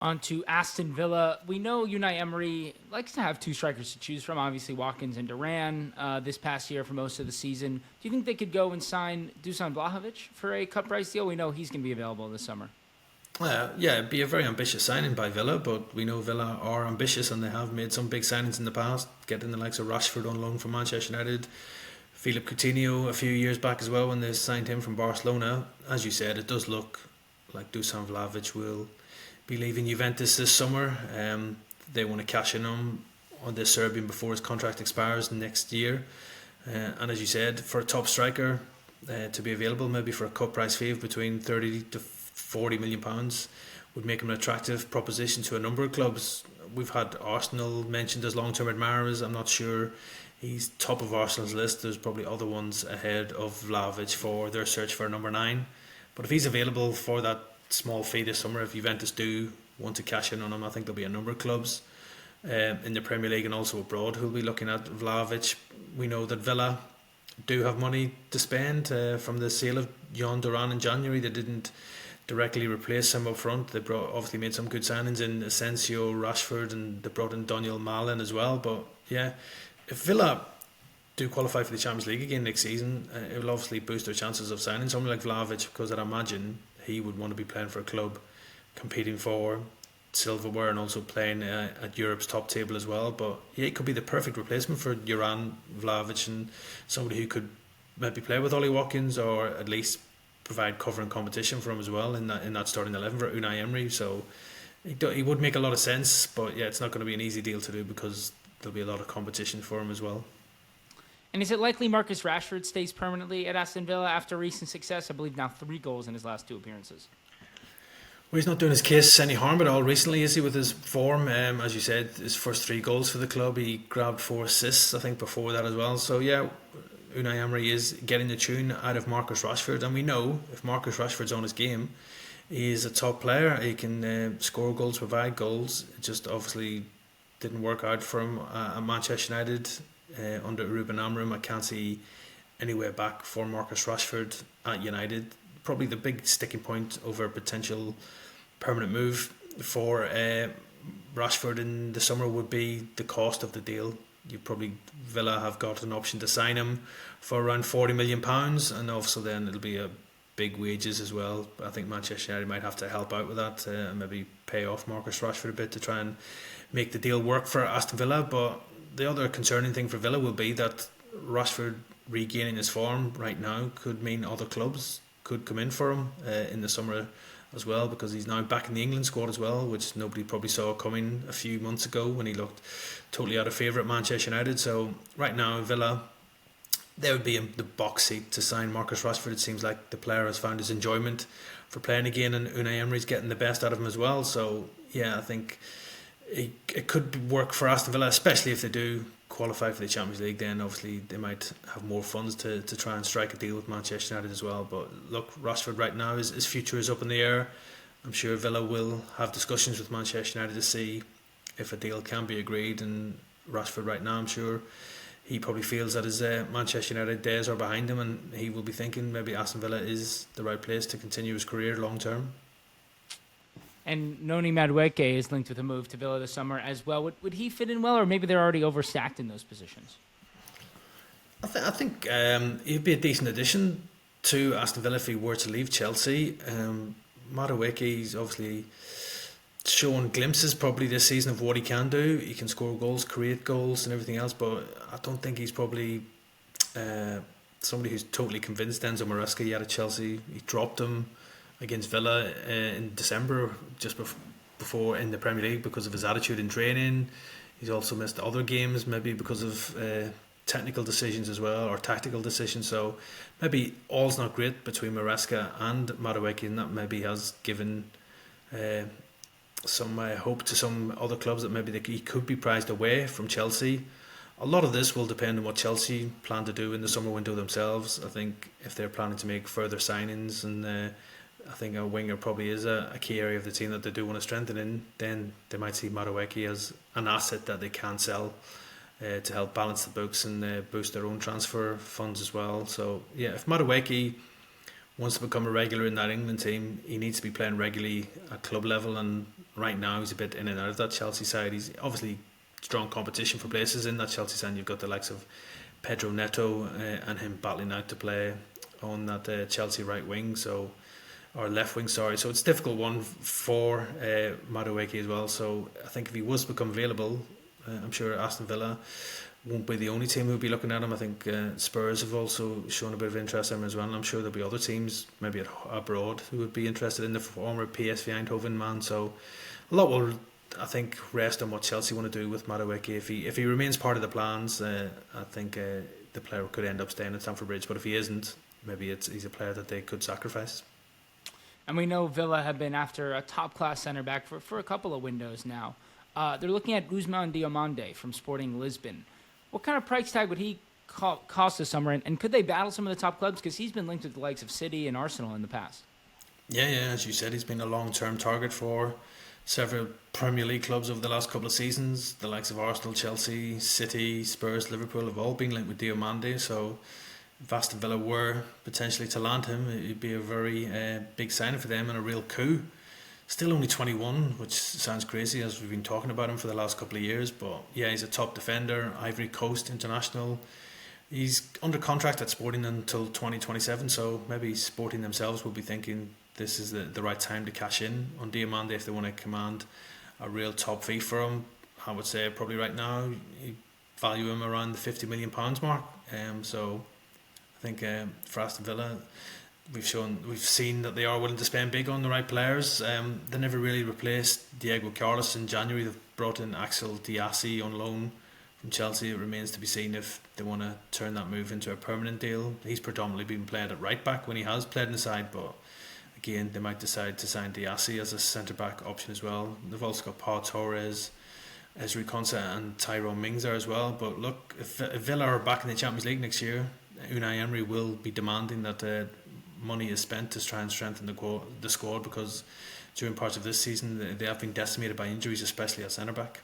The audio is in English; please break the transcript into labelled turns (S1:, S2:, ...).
S1: On to Aston Villa. We know Unai Emery likes to have two strikers to choose from, obviously Watkins and Duran this past year for most of the season. Do you think they could go and sign Dusan Vlahovic for a cut price deal? We know he's going to be available this summer.
S2: Yeah, it'd be a very ambitious signing by Villa, but we know Villa are ambitious and they have made some big signings in the past, getting the likes of Rashford on loan from Manchester United, Philip Coutinho a few years back as well when they signed him from Barcelona. As you said, it does look like Dusan Vlahovic will be leaving Juventus this summer. They want to cash in on the Serbian before his contract expires next year. And as you said, for a top striker to be available, maybe for a cut price fee of between 30 to 40 million pounds, would make him an attractive proposition to a number of clubs. We've had Arsenal mentioned as long-term admirers. I'm not sure he's top of Arsenal's list. There's probably other ones ahead of Vlahovic for their search for a number 9. But if he's available for that small fee this summer, if Juventus do want to cash in on him, I think there'll be a number of clubs in the Premier League and also abroad who'll be looking at Vlahovic. We know that Villa do have money to spend from the sale of Jon Duran in January. They didn't directly replace him up front. They obviously made some good signings in Asensio, Rashford, and they brought in Daniel Malin as well. But yeah, if Villa do qualify for the Champions League again next season, it will obviously boost their chances of signing someone like Vlahovic, because I'd imagine he would want to be playing for a club competing for silverware and also playing at Europe's top table as well. But yeah, it could be the perfect replacement for Duran, Vlahovic, and somebody who could maybe play with Ollie Watkins or at least provide cover and competition for him as well in that starting 11 for Unai Emery. So he would make a lot of sense, but yeah, it's not going to be an easy deal to do because there'll be a lot of competition for him as well.
S1: And is it likely Marcus Rashford stays permanently at Aston Villa after recent success? I believe now 3 goals in his last 2 appearances.
S2: Well, he's not doing his case any harm at all recently, is he, with his form? As you said, his first 3 goals for the club, he grabbed 4 assists, I think, before that as well. So yeah, Unai Emery is getting the tune out of Marcus Rashford, and we know if Marcus Rashford's on his game, he's a top player. He can score goals, provide goals. It just obviously didn't work out for him at Manchester United under Ruben Amorim. I can't see anywhere back for Marcus Rashford at United. Probably the big sticking point over a potential permanent move for Rashford in the summer would be the cost of the deal. Villa have got an option to sign him for around £40 million, and also then it'll be a big wages as well. I think Manchester United might have to help out with that and maybe pay off Marcus Rashford a bit to try and make the deal work for Aston Villa. But the other concerning thing for Villa will be that Rashford regaining his form right now could mean other clubs could come in for him in the summer as well, because he's now back in the England squad as well, which nobody probably saw coming a few months ago when he looked totally out of favour at Manchester United. So right now Villa, they would be in the box seat to sign Marcus Rashford. It seems like the player has found his enjoyment for playing again, and Unai Emery's getting the best out of him as well. So yeah, I think it could work for Aston Villa, especially if they do qualify for the Champions League. Then obviously they might have more funds to try and strike a deal with Manchester United as well. But look, Rashford right now, his future is up in the air. I'm sure Villa will have discussions with Manchester United to see if a deal can be agreed, and Rashford right now, I'm sure he probably feels that his Manchester United days are behind him, and he will be thinking maybe Aston Villa is the right place to continue his career long term.
S1: And Noni Madueke is linked with a move to Villa this summer as well. Would he fit in well, or maybe they're already overstacked in those positions?
S2: I think he'd be a decent addition to Aston Villa if he were to leave Chelsea. Madueke's obviously shown glimpses probably this season of what he can do. He can score goals, create goals and everything else, but I don't think he's probably somebody who's totally convinced Enzo Maresca yet at Chelsea. He dropped him against Villa in December, just before in the Premier League, because of his attitude in training. He's also missed other games, maybe because of technical decisions as well, or tactical decisions. So maybe all's not great between Maresca and Madueke, and that maybe has given some hope to some other clubs that maybe he could be prized away from Chelsea. A lot of this will depend on what Chelsea plan to do in the summer window themselves. I think if they're planning to make further signings, and I think a winger probably is a key area of the team that they do want to strengthen in, then they might see Madueke as an asset that they can sell to help balance the books and boost their own transfer funds as well. So yeah, if Madueke wants to become a regular in that England team, he needs to be playing regularly at club level, and right now he's a bit in and out of that Chelsea side. He's obviously strong competition for places in that Chelsea side. You've got the likes of Pedro Neto and him battling out to play on that Chelsea right wing, or left wing, sorry. So it's a difficult one for Madueke as well. So I think if he was to become available, I'm sure Aston Villa won't be the only team who'll be looking at him. I think Spurs have also shown a bit of interest in him as well, and I'm sure there'll be other teams, maybe abroad, who would be interested in the former PSV Eindhoven man. So a lot will, I think, rest on what Chelsea want to do with Madueke. If he remains part of the plans, I think the player could end up staying at Stamford Bridge. But if he isn't, maybe he's a player that they could sacrifice.
S1: And we know Villa have been after a top-class centre-back for a couple of windows now. They're looking at Guzman Diomande from Sporting Lisbon. What kind of price tag would he cost this summer? And could they battle some of the top clubs? Because he's been linked with the likes of City and Arsenal in the past.
S2: Yeah, as you said, he's been a long-term target for several Premier League clubs over the last couple of seasons. The likes of Arsenal, Chelsea, City, Spurs, Liverpool have all been linked with Diomande. So if Aston Villa were potentially to land him, it'd be a very big signing for them and a real coup. Still only 21, which sounds crazy as we've been talking about him for the last couple of years. But yeah, he's a top defender, Ivory Coast international. He's under contract at Sporting until 2027, so maybe Sporting themselves will be thinking this is the right time to cash in on Diomande if they want to command a real top fee for him. I would say probably right now you value him around the £50 million mark. So I think for Aston Villa, we've seen that they are willing to spend big on the right players. They never really replaced Diego Carlos in January. They've brought in Axel Diassi on loan from Chelsea. It remains to be seen if they want to turn that move into a permanent deal. He's predominantly been played at right back when he has played in the side, but again, they might decide to sign Diassi as a centre back option as well. They've also got Pau Torres, Ezri Konsa and Tyrone Mings there as well. But look, if Villa are back in the Champions League next year, Unai Emery will be demanding that money is spent to try and strengthen the squad, because during parts of this season they have been decimated by injuries, especially at centre back.